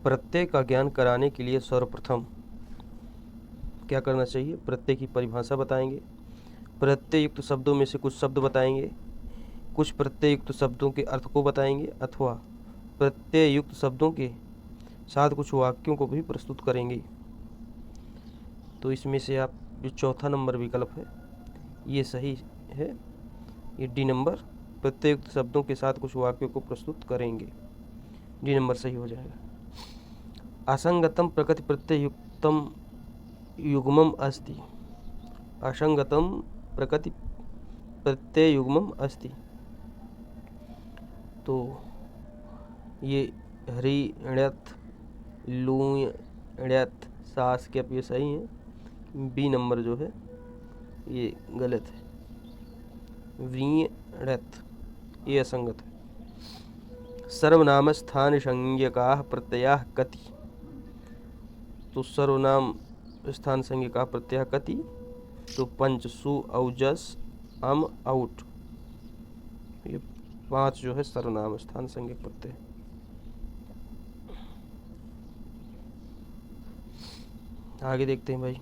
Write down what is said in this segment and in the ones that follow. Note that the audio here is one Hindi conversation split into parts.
प्रत्यय का ज्ञान कराने के लिए सर्वप्रथम क्या करना चाहिए? प्रत्यय की परिभाषा बताएंगे, प्रत्यय युक्त शब्दों में से कुछ शब्द बताएंगे, कुछ प्रत्यय युक्त शब्दों के अर्थ को बताएंगे, अथवा प्रत्यय युक्त शब्दों के साथ कुछ वाक्यों को भी प्रस्तुत करेंगे। तो इसमें से आप जो चौथा नंबर विकल्प है ये सही है, ये डी नंबर, प्रत्यय युक्त शब्दों के साथ कुछ वाक्यों को प्रस्तुत करेंगे, डी नंबर सही हो जाएगा। असंगतम प्रकृति प्रत्यय युक्तम युग्मम अस्ति, असंगतम प्रकृति प्रत्यय युग्मम अस्ति, तो ये हरि ण्यथ लूय ण्यथ सास के ये सही है, बी नंबर जो है ये गलत है, व्रीय ण्यथ ये असंगत है। सर्वनाम स्थान संज्ञका प्रत्यय कति, तो सर्वनाम स्थान संज्ञका प्रत्यय कति, तो पंच सु औजस अम आउट, ये 5 जो है सर्वनाम स्थान संज्ञक प्रत्यय। आगे देखते हैं भाई,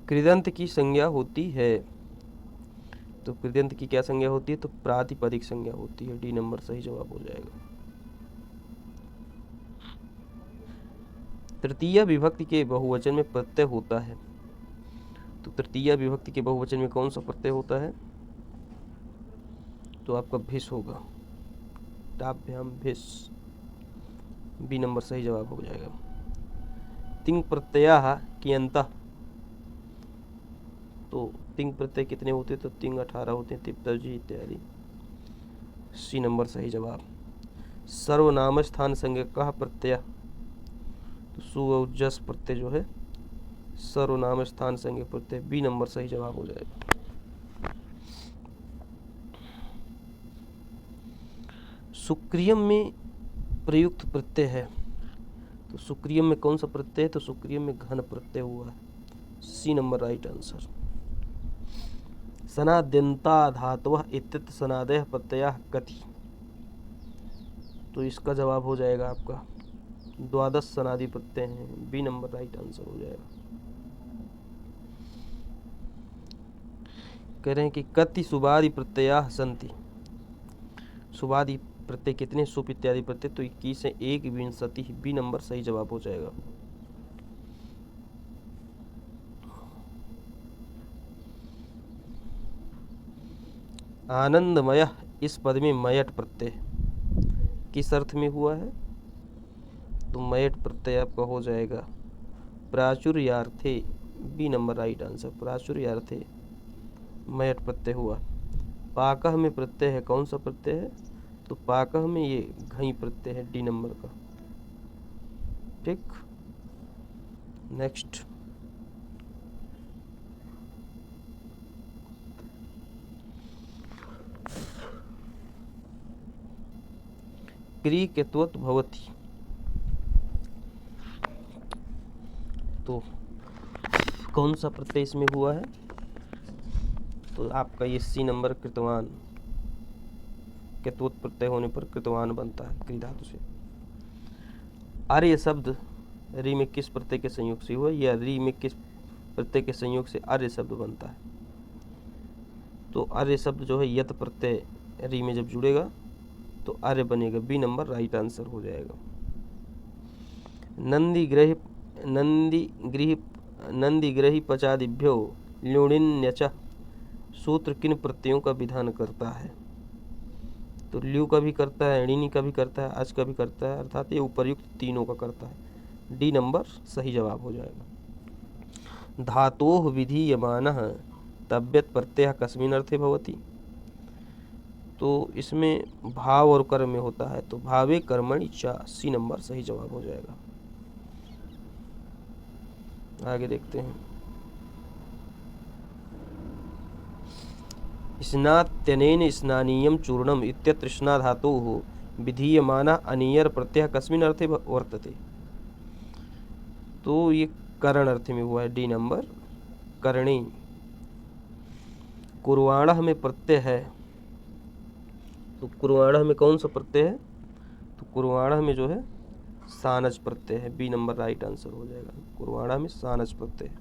कृदंत की संज्ञा होती है, तो कृदंत की क्या संज्ञा होती है? तो प्रातिपदिक संज्ञा होती है, डी नंबर सही जवाब हो जाएगा। तृतीय विभक्ति के बहुवचन में प्रत्यय होता है, तो तृतीय विभक्ति के बहुवचन में कौन सा प्रत्यय होता है? तो आपका भिस होगा, टाभ्याम भिस, बी नंबर सही जवाब हो जाएगा। तिंग प्रत्यय की अंतः, तो तिंग प्रत्यय कितने होते हैं? तो तिंग 18 होते हैं, तिप्तजी इत्यादि, सी नंबर सही जवाब। सर्वनाम स्थान संज्ञक का प्रत्यय, तो सु और जस प्रत्यय जो है सर्वनाम स्थान संज्ञक प्रत्यय, बी नंबर सही जवाब हो जाएगा। सुक्रियम में प्रयुक्त प्रत्यय है, तो सुक्रियम में कौन सा प्रत्यय है? तो सुक्रियम में घन प्रत्यय हुआ है, सी नंबर राइट आंसर। सनाद्यंता धातवः इत्यत्र सनादयः प्रत्ययः कति, तो इसका जवाब हो जाएगा आपका 12 सनादि प्रत्यय हैं, बी नंबर राइट आंसर हो जाएगा। कह रहे हैं कि कति सुबादि प्रत्ययाः सन्ति, सुबादि प्रत्यय कितने? सुप इत्यादि प्रत्यय, तो 21 है, 1 बी नंबर सही जवाब हो जाएगा। आनंदमय इस पद में मयट प्रत्यय किस अर्थ में हुआ है? तो मयट प्रत्यय आपका हो जाएगा प्राचुर्यार्थे, बी नंबर राइट आंसर, प्राचुर्यार्थे मयट प्रत्यय हुआ। पाकह में प्रत्यय है, कौन सा प्रत्यय है? तो पाकह में ये घई प्रत्यय है, डी नंबर का। ठीक, नेक्स्ट, क्री के त्वत् भवति, तो कौन सा प्रत्यय इसमें हुआ है? तो आपका ये सी नंबर कृतवान, के त्वत् प्रत्यय होने पर कृतवान बनता है क्री धातु से। आर्य शब्द री में किस प्रत्यय के संयोग से हुआ? या री में किस प्रत्यय के संयोग से आर्य शब्द बनता है? तो आर्य शब्द जो है यत प्रत्यय री में जब जुड़ेगा तो आर्य बनेगा, बी नंबर राइट आंसर हो जाएगा। नंदी ग्रही पचादिभ्यो ल्युणिन्यच सूत्र किन प्रत्ययों का विधान करता है? तो ल्यू का भी करता है, णिनी का भी करता है, अच का भी करता है, अर्थात ये उपर्युक्त तीनों का करता है, डी नंबर सही जवाब हो जाएगा। धातोः विधीयमानः तव्यत् प्रत्ययः कस्मिन् अर्थे भवति, तो इसमें भाव और कर्म में होता है, तो भावे कर्मणि च, सी नंबर सही जवाब हो जाएगा। आगे देखते हैं, स्नात्यनेन स्नानीयं चूर्णम इत्यत्र स्ना धातोः विधीयमानः अनीयर प्रत्ययः कस्मिन् अर्थे वर्तते, तो ये करण अर्थ में हुआ है, डी नंबर करणी। कुर्वाणः में प्रत्यय है, तो कुर्वाणः में कौन सा प्रत्यय है? तो कुर्वाणः में जो है सानज प्रत्यय है। बी नंबर राइट आंसर हो जाएगा। कुर्वाणः में सानज प्रत्यय।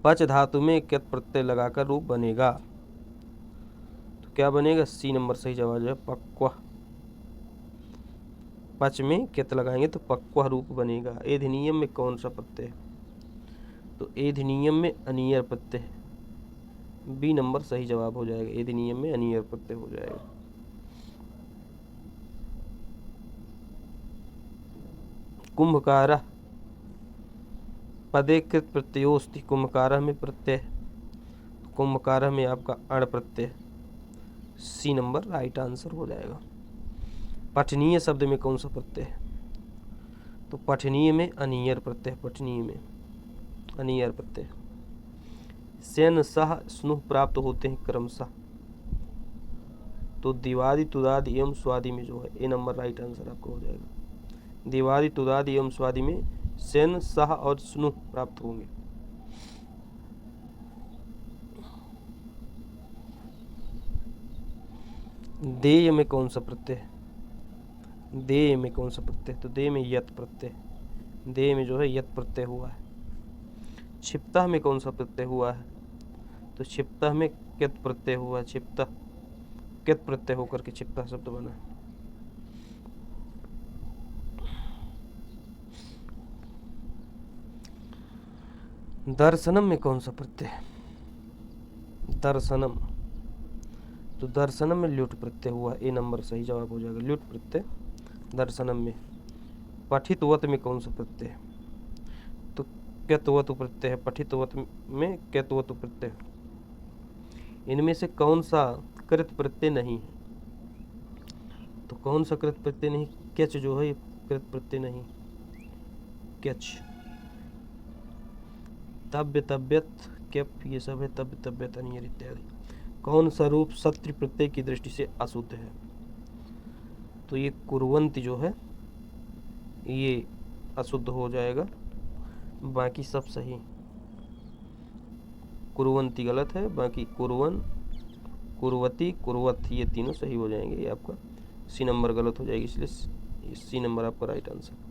पच धातु में क्यत प्रत्यय लगाकर रूप बनेगा, तो क्या बनेगा? सी नंबर सही जवाब है पक्वा। पच में क्यत लगाएंगे तो पक्वा रूप बनेगा। एधिनियम में कौन सा प्रत्यय है? तो एधिनियम में अनियर प्रत्यय है। बी नंबर सही जवाब हो जाएगा। एधिनियम में अनियर प्रत्यय हो जाएगा। कुंभकारः पदे कृत प्रत्ययोस्ति। कुंभकारः में प्रत्यय, कुंभकारः में आपका अण प्रत्यय। सी नंबर राइट आंसर हो जाएगा। पठनीय शब्द में कौन सा प्रत्यय है? तो पठनीय में अनियर प्रत्यय। पठनीय में अनियर प्रत्यय। सेन सह स्नुह प्राप्त होते हैं क्रमशः, तो दिवादि तुदादि एवं स्वादि में जो है ए नंबर राइट आंसर आपको हो जाएगा। दिवादि तुदादि एवं स्वादि में सेन सह और स्नुह प्राप्त होंगे। देय में कौन सा प्रत्यय है? देय में कौन सा प्रत्यय? तो देय में यत प्रत्यय। देय में जो है यत प्रत्यय हुआ है। क्षिप्तः में कौन सा प्रत्यय हुआ है? तो क्षिप्तः में क्यत प्रत्यय हुआ है। क्षिप्तः क्यत प्रत्यय होकर के क्षिप्तः शब्द बना। दर्शनम में कौन सा प्रत्यय है? दर्शनम, तो दर्शनम में ल्युट प्रत्यय हुआ। ए नंबर सही जवाब हो जाएगा। ल्युट प्रत्यय दर्शनम में। पठितवत में कौन सा प्रत्यय है? तो क्यतवत प्रत्यय है। पठितवत में क्यतवत प्रत्यय। इनमें से कौन सा कृत प्रत्यय नहीं है? तो कौन सा कृत प्रत्यय नहीं? क्यच जो है कृत प्रत्यय नहीं। क्यच, तव्य तव्यत क्यप ये सब है। तव्य तव्यत अनियर इत्यादि। कौन सा रूप सत्रि प्रत्यय की दृष्टि से अशुद्ध है? तो ये कुर्वन्ति जो है ये अशुद्ध हो जाएगा। बाकी सब सही। कुर्वन्ति गलत है, बाकी कुर्वन, कुर्वती, कुर्वत ये तीनों सही हो जाएंगे। ये आपका सी नंबर गलत हो जाएगी, इसलिए सी नंबर आपका राइट आंसर।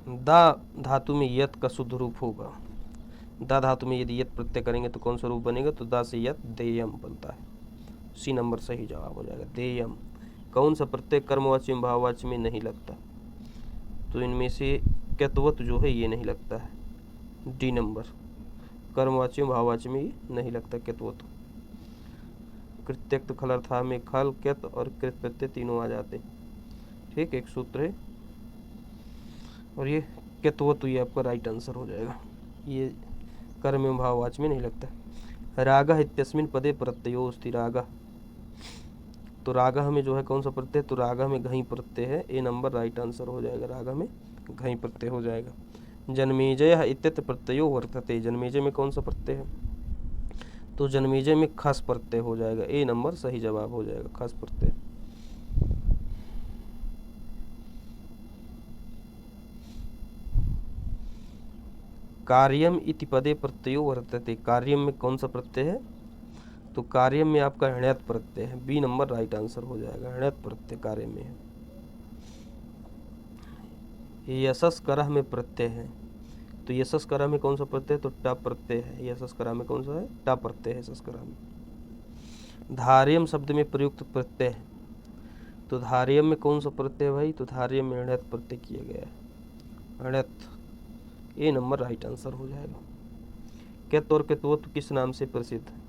दा धातु में यत का शुद्ध रूप होगा। दा धातु में यदि यत प्रत्यय करेंगे तो कौन सा रूप बनेगा? तो दा से यत देयम बनता है। सी नंबर सही जवाब हो जाएगा। देयम। कौन सा प्रत्यय कर्मवाची एवं भाववाची में नहीं लगता? तो इनमें से क्यत्वत जो है ये नहीं लगता है। D number. कर्मवाची एवं भाववाची में ये नहीं लगता क्यत्वत। कृत्यक्त खलर्था में खल, क्यत और कृत प्रत्यय तीनों आ जाते हैं। ठीक, एक सूत्र है। और ये क्यत्वत ये आपका राइट आंसर हो जाएगा। ये कर्म एवं भाववाची में नहीं लगता। रागः इत्यस्मिन् पदे प्रत्ययोस्ति। रागः, तो रागः में जो है कौन सा प्रत्यय? तो रागः में घई प्रत्यय है। ए नंबर राइट आंसर हो जाएगा। रागः में घई प्रत्यय हो जाएगा। जन्मेजयः इत्यत्र प्रत्ययो वर्तते। जन्मेजय में कौन सा प्रत्यय है? तो जन्मेजय में खस प्रत्यय हो जाएगा। ए नंबर सही जवाब हो जाएगा। खस प्रत्यय। कार्यम इति पदे प्रत्ययो वर्तते। कार्यम में कौन सा प्रत्यय है? तो कार्यम में आपका हृण्यत प्रत्यय है। बी नंबर राइट आंसर हो जाएगा। हृण्यत प्रत्यय कार्य में है। यशस्करः में प्रत्यय है। तो यशस्करः में कौन सा प्रत्यय? तो ट प्रत्यय है। यशस्करः में कौन सा है? ट प्रत्यय है यशस्करः में। धार्यम शब्द में प्रयुक्त प्रत्यय है। तो धार्यम में कौन सा प्रत्यय है भाई? तो धार्यम में हृण्यत प्रत्यय किया गया है। हृण्यत। ए नंबर राइट आंसर हो जाएगा। क्यत और क्यत्वत्व किस नाम से प्रसिद्ध है?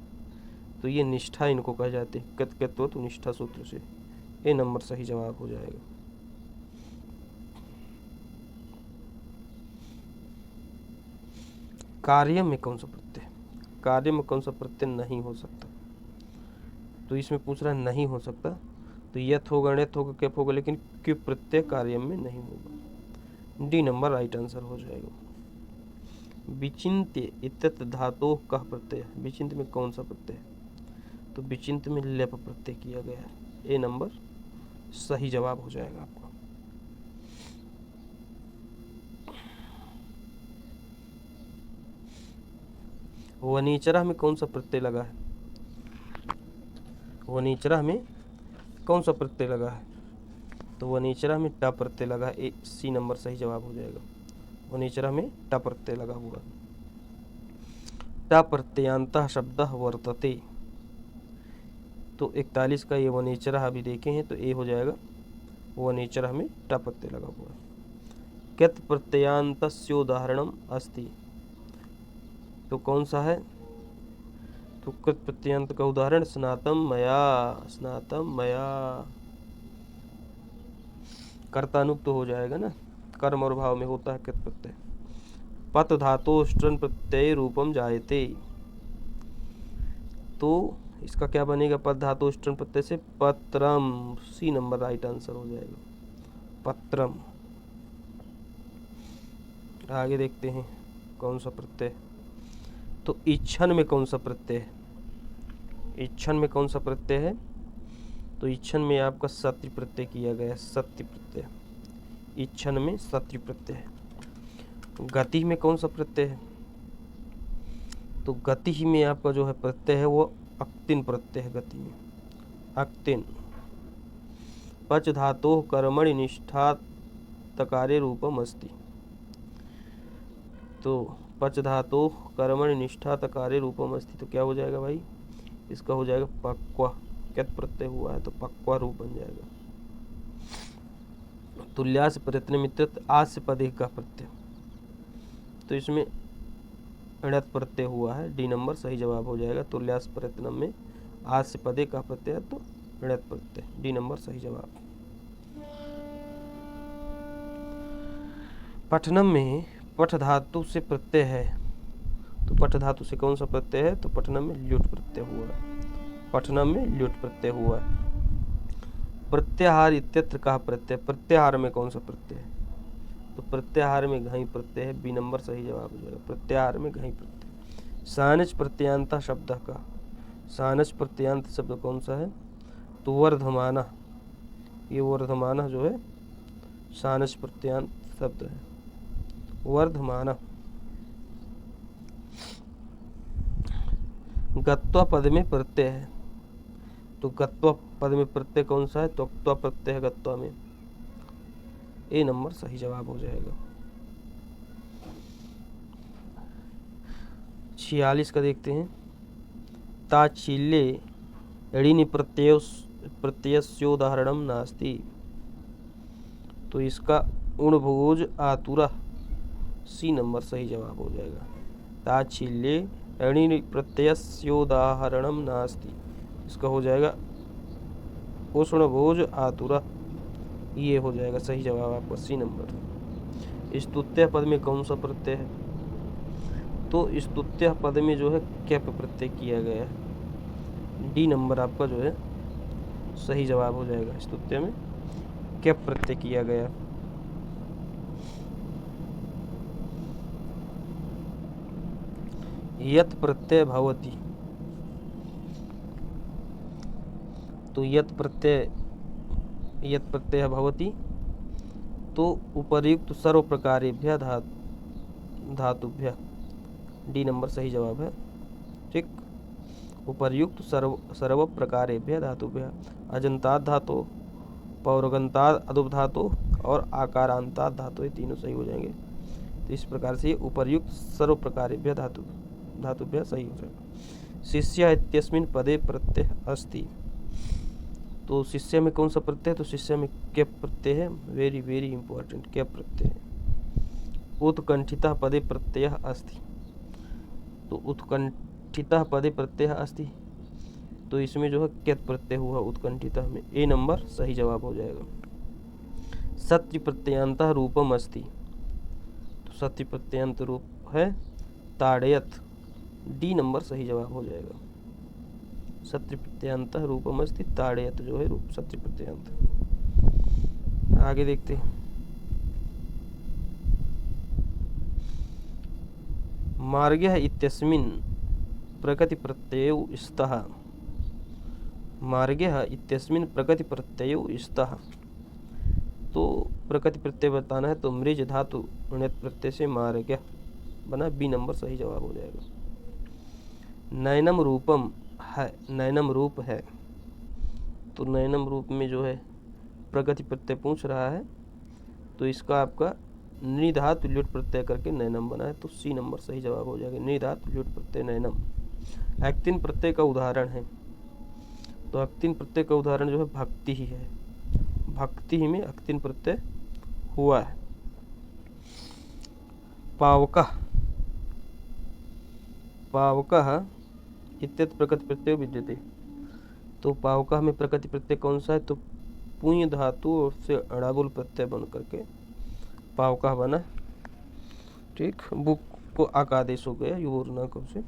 तो ये निष्ठा इनको कह जाते हैं। क्यत क्यत्वत्व निष्ठा सूत्र से। ए नंबर सही जवाब हो जाएगा। कार्य में कौन सा प्रत्यय? कार्य में कौन सा प्रत्यय नहीं हो सकता? तो इसमें पूछ रहा है नहीं हो सकता, तो यथ होगा, ण्यथ होगा, कैप होगा, लेकिन क्यों प्रत्यय कार्य में नहीं होगा। डी नंबर राइट आंसर हो जाएगा। विचिन्त्य इत्यत्र धातोः कः प्रत्यय? विचिन्त्य में कौन सा प्रत्यय है? तो विचिन्त्य में लेप प्रत्यय किया गया है। ए नंबर सही जवाब हो जाएगा आपका। वनीचरः में कौन सा प्रत्यय लगा है? वनीचरः में कौन सा प्रत्यय लगा है? तो वनीचरः में ट प्रत्यय लगा है। सी नंबर सही जवाब हो जाएगा। वनीचरः में ट प्रत्यय लगा हुआ। ट प्रत्ययान्तः शब्दः वर्तते, तो 41 का ये वनीचरः अभी देखे हैं, तो ए हो जाएगा। वनीचरः में ट प्रत्यय लगा हुआ है। क्यत प्रत्ययान्तस्योदाहरणम् अस्ति, तो कौन सा है? तो कृत प्रत्ययान्त का उदाहरण स्नातम मया, स्नातम मया। कर्तानुक्त हो जाएगा ना, कर्म और भाव में होता है कृत प्रत्यय। पत धातोष्ट्रन प्रत्यय रूपम जायते, तो इसका क्या बनेगा? पद धातोष्ट्रन प्रत्यय से पत्रम, सी नंबर राइट आंसर हो जाएगा, पत्रम। आगे देखते हैं कौन सा प्रत्यय। तो इच्छन में कौन सा प्रत्यय है? इच्छन में कौन सा प्रत्यय है? तो इच्छन में आपका सत्रि प्रत्यय किया गया है, सत्रि प्रत्यय। इच्छन में सत्रि प्रत्यय है। गति में कौन सा प्रत्यय है? तो गति ही में आपका जो है प्रत्यय है वो अक्तिन प्रत्यय है। गति में अक्तिन। पच धातोः कर्मणि निष्ठा तकारे रूपम अस्ति, तो पच धातोः कर्मणि निष्ठा तकारे रूपम अस्ति, तो क्या हो जाएगा भाई? इसका हो जाएगा पक्वा। क्यत प्रत्यय हुआ है तो पक्वा रूप बन जाएगा। तुल्यास प्रयत्न मित्रत आस्य पदे का प्रत्यय, तो इसमें णत प्रत्यय हुआ है। डी नंबर सही जवाब हो जाएगा। तुल्यास प्रयत्नम में आस्य पदे का प्रत्यय है तो णत प्रत्यय, डी नंबर सही जवाब। पठनम में पठ धातु से प्रत्यय है, तो पठ धातु से कौन सा प्रत्यय है? तो पठनम में ल्युट प्रत्यय हुआ है। पठनम में ल्युट प्रत्यय हुआ है। प्रत्याहार इत्यत्र का प्रत्यय, प्रत्याहार में कौन सा प्रत्यय है? तो प्रत्याहार में घई प्रत्यय है। बी नंबर सही जवाब हो जाएगा। प्रत्याहार में घई प्रत्यय। सानच प्रत्ययांत शब्द का, सानच प्रत्ययांत शब्द कौन सा है? तो वर्धमाना, ये वर्धमाना जो है सानच प्रत्ययांत शब्द है, वर्धमाना। गत्वा पद में प्रत्यय है, तो गत्वा पद में प्रत्यय कौन सा है? तो अक्त्वा प्रत्यय है गत्वा में। ए नंबर सही जवाब हो जाएगा। 46 का देखते हैं। ताच्छील्ये ऋणि प्रत्ययस्योदाहरणम नास्ति, तो इसका उणभोज आतुरा, सी नंबर सही जवाब हो जाएगा। ताच्छील्ये ऋणि प्रत्ययस्योदाहरणम नास्ति, इसका हो जाएगा उष्णभोज आतुरा, ये हो जाएगा सही जवाब आपका, सी नंबर। स्तुत्य पद में कौन सा प्रत्यय है? तो स्तुत्य पद में जो है कैप प्रत्यय किया गया है। डी नंबर आपका जो है सही जवाब हो जाएगा। स्तुत्य में कैप प्रत्यय किया गया। यत प्रत्यय भवति, तो यत प्रत्यय भवति, तो उपर्युक्त सर्व प्रकारेभ्यः धातुभ्यः, डी नंबर सही जवाब है। ठीक, उपर्युक्त सर्व प्रकारेभ्यः धातुभ्यः, अजंतात् धातु, पौर्वगंतात् अदुप धातु और आकारांतात् धातु, ये तीनों सही हो जाएंगे। तो इस प्रकार से उपर्युक्त सर्व प्रकारेभ्यः धातुभ्यः सही हो जाएगा। शिष्य इत्यस्मिन् पदे प्रत्यय अस्ति, तो शिष्य में कौन सा प्रत्यय है? तो शिष्य में कैप प्रत्यय है। वेरी वेरी इंपॉर्टेंट, कैप प्रत्यय है। उत्कंठितः पदे प्रत्यय अस्ति, तो उत्कंठितः पदे प्रत्यय अस्ति, तो इसमें जो है कैप प्रत्यय हुआ उत्कंठितः में। ए नंबर सही जवाब हो जाएगा। सत्रि प्रत्ययांतः रूपम अस्ति, तो सत्रि प्रत्ययांत रूप है ताड़यत, डी नंबर सही जवाब हो जाएगा। सत्रि प्रत्ययांत रूपम अस्ति ताड़यत जो है रूप सत्रि प्रत्ययांत। आगे देखते हैं। मार्गः इत्यस्मिन् प्रकृति प्रत्ययो स्तः, मार्गः इत्यस्मिन् प्रकृति प्रत्ययो स्तः, तो प्रकृति प्रत्यय बताना है, तो मृज धातु णित प्रत्यय से मार्गः बना, बी नंबर सही जवाब हो जाएगा। नयनम रूपम है, नयनम रूप है, तो नयनम रूप में जो है प्रगति प्रत्यय पूछ रहा है, तो इसका आपका निधातु ल्युट प्रत्यय करके नयनम बना है, तो सी नंबर सही जवाब हो जाएगा, निधातु ल्युट प्रत्यय नयनम। एक्तिन प्रत्यय का उदाहरण है, तो एक्तिन प्रत्यय का उदाहरण जो है भक्ति ही है, भक्ति ही में एक्तिन प्रत्यय हुआ है। पावकः, पावकः इत्यत्र प्रकृति प्रत्यय विद्यते, तो पावकः में प्रकृति प्रत्यय कौन सा है, तो पुण्य धातु और से अड़ाबुल प्रत्यय बन करके पावकः बना। ठीक, बुक को आकादेश हो गया युवर्ना कब से।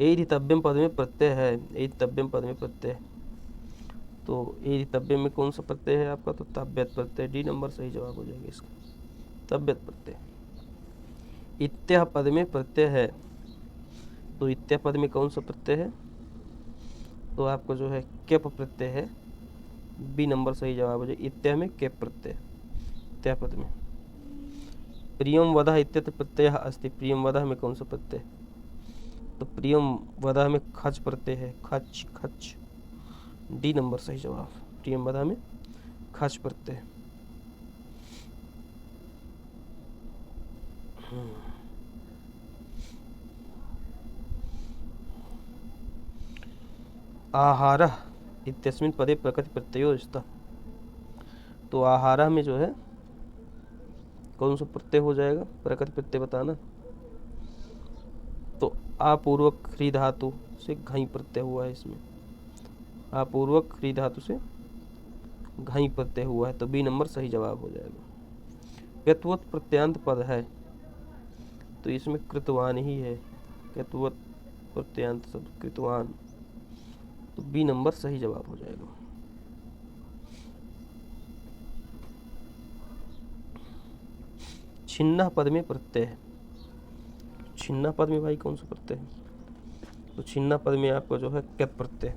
एरितव्यम पद में प्रत्यय है, एरितव्यम पद में प्रत्यय, तो एरितव्यम में कौन सा प्रत्यय है आपका, तो तव्यत प्रत्यय, डी नंबर सही जवाब हो जाएगा इसका, तव्यत प्रत्यय। इत्याह पद में प्रत्यय है, तो इत्याह पद में कौन सा प्रत्यय है, तो आपको जो है केप प्रत्यय है, बी नंबर सही जवाब हो जाएगा, इत्याह में केप प्रत्यय, इत्याह पद में। प्रियम वधः इत्यत्र प्रत्ययः अस्ति, प्रियम वधः में कौन सा प्रत्यय, तो प्रियम वधः में खच प्रत्यय है, खच खच, डी नंबर सही जवाब, प्रियम वधः में खच प्रत्यय। आहारः इत्यस्मिन् पदे प्रकृति प्रत्ययो स्तः, तो आहारः में जो है कौन सा प्रत्यय हो जाएगा, प्रकृति प्रत्यय बताना, तो अपूर्वक ह्री धातु से घई प्रत्यय हुआ है इसमें, अपूर्वक ह्री धातु से घई प्रत्यय हुआ है, तो बी नंबर सही जवाब हो जाएगा। कृतवत प्रत्यांत पद है, तो इसमें कृतवान ही है, कृतवत प्रत्यांत शब्द कृतवान, तो बी नंबर सही जवाब हो जाएगा। छिन्ना पद में प्रत्यय है, छिन्ना पद में भाई कौन सा प्रत्यय है, तो छिन्ना पद में आपका जो है कैत प्रत्यय,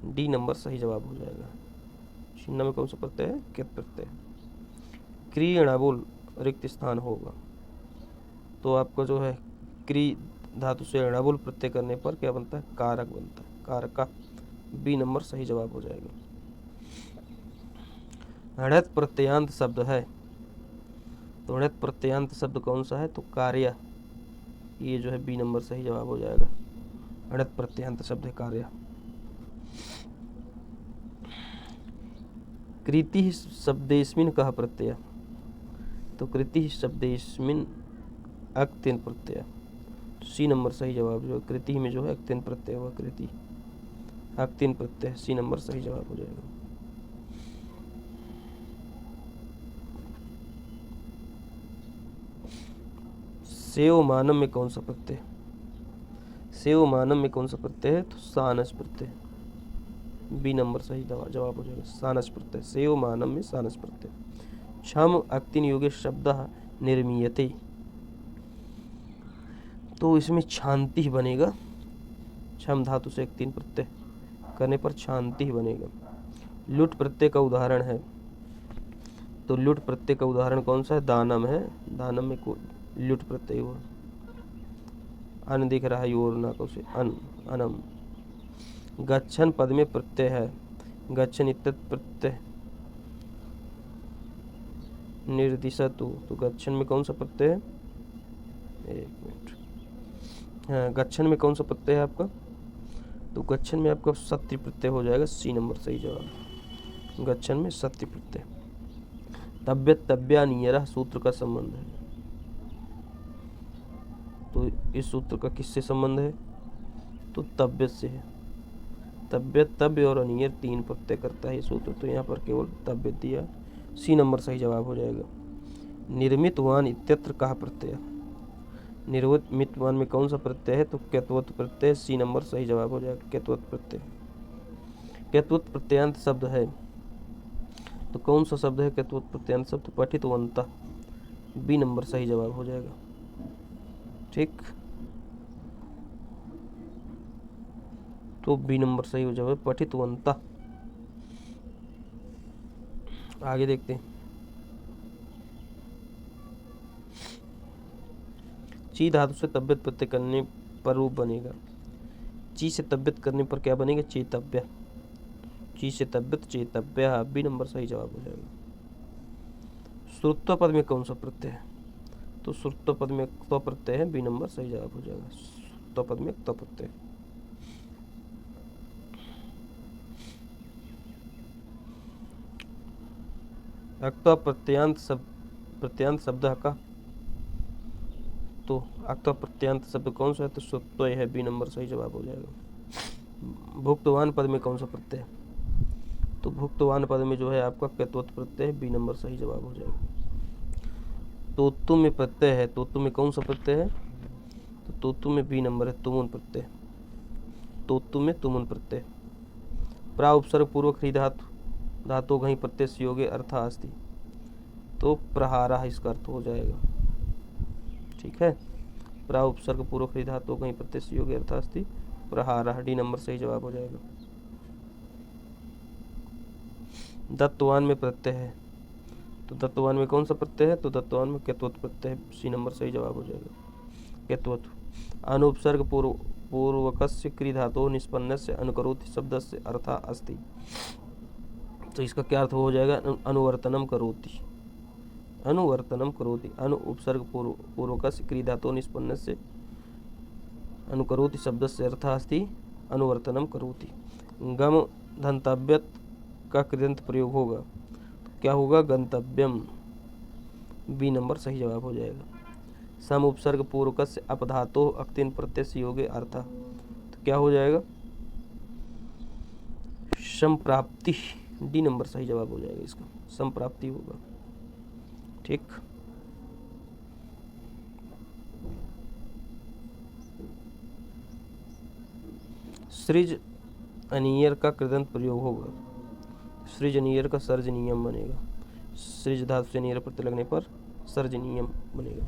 डी नंबर सही जवाब हो जाएगा। छिन्ना में कौन सा प्रत्यय है, कैत प्रत्यय। क्री अणाबुल रिक्त स्थान होगा, तो आपको जो है क्री धातु से अणाबुल प्रत्यय करने पर क्या बनता है, कारक बनता है, कारका, बी नंबर सही जवाब हो जाएगा। हड़त प्रत्ययांत शब्द है, तो हड़त प्रत्ययांत शब्द कौन सा है, तो कार्य, ये जो है बी नंबर सही जवाब हो जाएगा, हड़त प्रत्ययांत शब्द है कार्य। कृति शब्देस्मिन् कः प्रत्यय, तो कृति शब्देस्मिन् अक्तिन प्रत्यय, सी नंबर सही जवाब जो कृति में जो है अक्तिन प्रत्यय हुआ, कृति अक्तिन प्रत्यय, सी नंबर सही जवाब हो जाएगा। सेव मानम में कौन सा प्रत्यय, सेव मानम में कौन सा प्रत्यय है, तो सानस प्रत्यय, बी नंबर सही जवाब हो जाएगा, सानस प्रत्यय, सेव मानम में सानस प्रत्यय। क्षम अक्तिन योगे शब्द निर्मीयते, तो इसमें शांति ही बनेगा, क्षम धातु से 1 3 प्रत्यय करने पर शांति ही बनेगा। लुट प्रत्यय का उदाहरण है, तो लुट प्रत्यय का उदाहरण कौन सा है, दानम है, दानम में लुट प्रत्यय हुआ, अन दिख रहा है योर नाकों से, अन अनम। गच्छन पद में प्रत्यय है, गच्छन इत्यत्र प्रत्यय निर्दिशतु, तो गच्छन में कौन सा प्रत्यय है, एक मिनट, हाँ गच्छन में कौन सा प्रत्यय है आपका, तो गच्छन में आपका सत्य प्रत्यय हो जाएगा, सी नंबर सही जवाब, गच्छन में सत्य प्रत्यय। तव्यत तव्यानियरः सूत्र का संबंध है, तो इस सूत्र का किससे संबंध है, तो तव्यत से है, तव्यत तव्य और अनियर 3 प्रत्यय करता है ये सूत्र, तो यहाँ पर केवल तव्यत दिया, सी नंबर सही जवाब हो जाएगा। निर्मितवान इत्यत्र कः प्रत्यय, निर्मितवान में कौन सा प्रत्यय है, तो कैत्वत प्रत्यय, सी नंबर सही जवाब हो जाएगा, कैत्वत प्रत्यय। कैत्वत प्रत्ययांत शब्द है, तो कौन सा शब्द है कैत्वत प्रत्ययांत शब्द, पठितवन्तः, बी नंबर सही जवाब हो जाएगा। ठीक, तो बी नंबर सही हो जाएगा, पठितवन्तः। आगे देखते हैं, ची धातु से तव्यत प्रत्यय करने पर रूप बनेगा, ची से तब्यत करने पर क्या बनेगा? चेतव्य। ची से तब्यत चेतव्य, बी नंबर सही जवाब हो जाएगा। श्रुत्व पद में कौन सा प्रत्यय है? तो श्रुत्व पद में क्त्व प्रत्यय है, बी नंबर सही जवाब हो जाएगा। श्रुत्व पद में क्त्व प्रत्यय। अक्त्व प्रत्यांत शब्द का, तो अक्त्व प्रत्यांत शब्द कौन सा है? तो श्रुत्व है, बी नंबर सही जवाब हो जाएगा। भुक्तवान पद में कौन सा प्रत्यय है? तो भुक्तवान पद में जो है आपका क्यत्वत प्रत्यय है, बी नंबर सही जवाब हो जाएगा। तोतु में प्रत्यय है, तोतु में कौन सा प्रत्यय है? तो तोतु में बी नंबर है, तुमुन प्रत्यय। तोतु में तुमुन प्रत्यय। प्रा उपसर्ग पूर्वक ह्री धातु घई प्रत्यय योगे अर्थ अस्ति, तो प्रहारा इसका अर्थ हो जाएगा। ठीक है, प्रा उपसर्ग पूर्वक ह्री धातु घई प्रत्यय योगे अर्थ अस्ति, प्रहारा, डी नंबर सही जवाब हो जाएगा। दत्तवान में प्रत्यय है, तो दत्तवान में कौन सा प्रत्यय है? तो दत्तवान में क्यत्वत प्रत्यय है, सी नंबर सही जवाब हो जाएगा, क्यत्वत। अनुपसर्ग पूर्वकस्य क्री धातु निष्पन्नस्य अनुकरोति शब्दस्य अर्था अस्ति, तो इसका क्या अर्थ हो जाएगा? अनुवर्तनम करोति, अनुवर्तनम करोति। अनु उपसर्ग पूर्वकस्य क्री धातु निष्पन्नस्य अनुकरोति शब्दस्य अर्था अस्ति, अनुवर्तनम करोति। गम धंतव्यत का कृदंत प्रयोग होगा, तो क्या होगा? गंतव्यम, बी नंबर सही जवाब हो जाएगा। सम उपसर्ग पूर्वकस्य अपधातो अक्तिन प्रत्यय योगे अर्थ, तो क्या हो जाएगा? संप्राप्ति, डी नंबर सही जवाब हो जाएगा इसका, संप्राप्ति होगा। ठीक, सृज अनियर का कृदंत प्रयोग होगा, सृज अनियर का सर्जनीयम बनेगा। सृज धातु से अनियर प्रत्यय लगने पर सर्जनीयम बनेगा।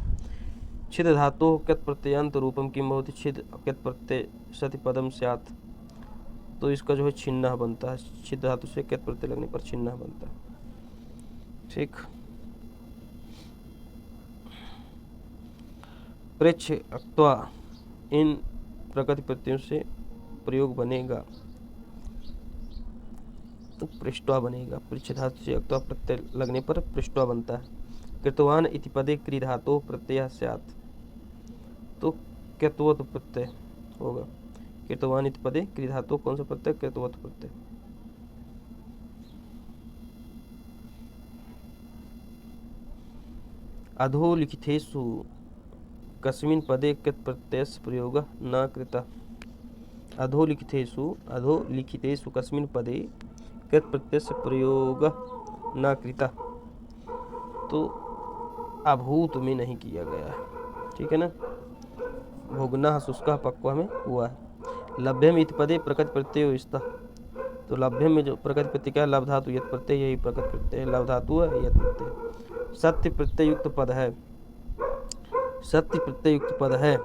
छिद धातु क्यत प्रत्ययांत रूपम किम भवति? छिद क्यत प्रत्यय सति पदम स्यात्, तो इसका जो है छिन्नः बनता है। छिद धातु से क्यत प्रत्यय लगने पर छिन्नः बनता है। ठीक, पृच्छ अक्त्वा इन प्रकृति प्रत्ययों से प्रयोग बनेगा, तो पृष्ठवा बनेगा। पृच्छ धातु से अक्त्वा प्रत्यय लगने पर पृष्ठवा बनता है। कृतवान इति पदे क्री धातु प्रत्यय स्यात्, तो क्यत्वत प्रत्यय होगा। कृतवान इति पदे क्री धातु कौन सा प्रत्यय? क्यत्वत प्रत्यय। अधोलिखितेषु कस्मिन् पदे क्यत् प्रत्ययस्य प्रयोगः न कृतः? अधोलिखितेषु कस्मिन् पदे क्यत् प्रत्ययस्य प्रयोगः न कृतः, तो अभूत में नहीं किया गया है। ठीक है ना, भोगना शुष्का पक्वा में हुआ है। लभ्यम इति पदे प्रकृति प्रत्यय स्तः, तो लभ्यम में जो प्रकृति प्रत्यय क्या है? लभ धातु यत् प्रत्यय, यही प्रकृति प्रत्यय है, लभ धातु है यत् प्रत्यय। सत्य प्रत्यय युक्त पद है, सत्य प्रत्यय युक्त पद है,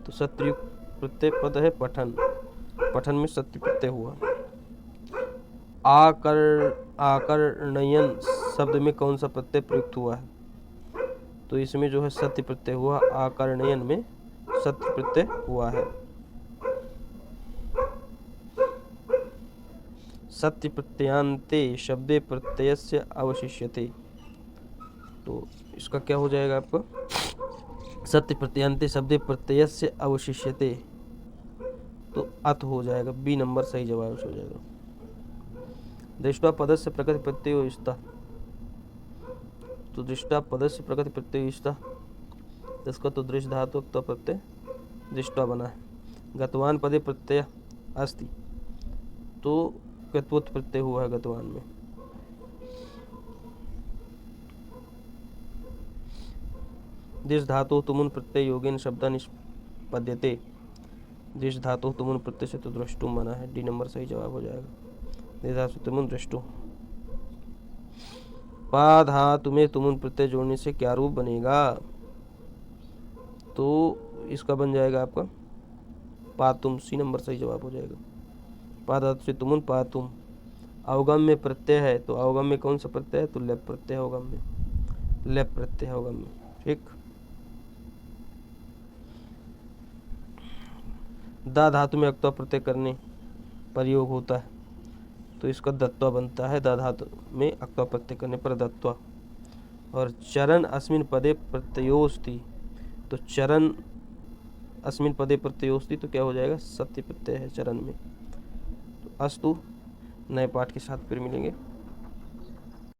तो सत्य युक्त प्रत्यय पद है पठन, पठन में सत्य प्रत्यय हुआ। आकर्णयन शब्द में कौन सा प्रत्यय प्रयुक्त हुआ है? तो इसमें जो है सत्य प्रत्यय हुआ, आकर्णयन में सत्य प्रत्यय हुआ है। सत्य प्रत्ययांते शब्दे प्रत्ययस्य अवशिष्यते, तो इसका क्या हो जाएगा आपका? सत्य प्रत्ययांते शब्दे प्रत्ययस्य अवशिष्यते, तो अत हो जाएगा, बी नंबर सही जवाब हो जाएगा। दृष्टा पदस्य प्रकृति प्रत्ययो स्तः, तो दृष्टा पदस्य प्रकृति प्रत्ययो स्तः, इसका तो दृष्ट धातु तो प्रत्यय दृष्टा बना है। गतवान पदे प्रत्यय अस्ति, तो क्यत्वत प्रत्यय हुआ है गतवान में। दिश धातु तुमुन प्रत्यय योगेन शब्दा निष्पद्यते, दिश धातु तुमुन प्रत्यय से तो दृष्टुम बना है, डी नंबर सही जवाब हो जाएगा। दिश धातु तुमुन दृष्टु। पा धातु में तुमुन प्रत्यय जोड़ने से क्या रूप बनेगा? तो इसका बन जाएगा आपका पातुम, सी नंबर सही जवाब हो जाएगा। पा धातु से तुमुन पातुम। अवगम में प्रत्यय है, तो अवगम में कौन सा प्रत्यय है? तो लेप प्रत्यय अवगम में, लेप प्रत्यय अवगम में। ठीक, दा धातु में अक्त्वा प्रत्यय करने पर योग होता है तो इसका दत्वा बनता है, दा धातु में अक्त्वा प्रत्यय करने पर दत्वा। और चरण अस्मिन् पदे प्रत्ययोस्ति, तो चरण अस्मिन् पदे प्रत्ययोस्ति तो क्या हो जाएगा, सत्य प्रत्यय है चरण में। तो अस्तु, नए पाठ के साथ फिर मिलेंगे।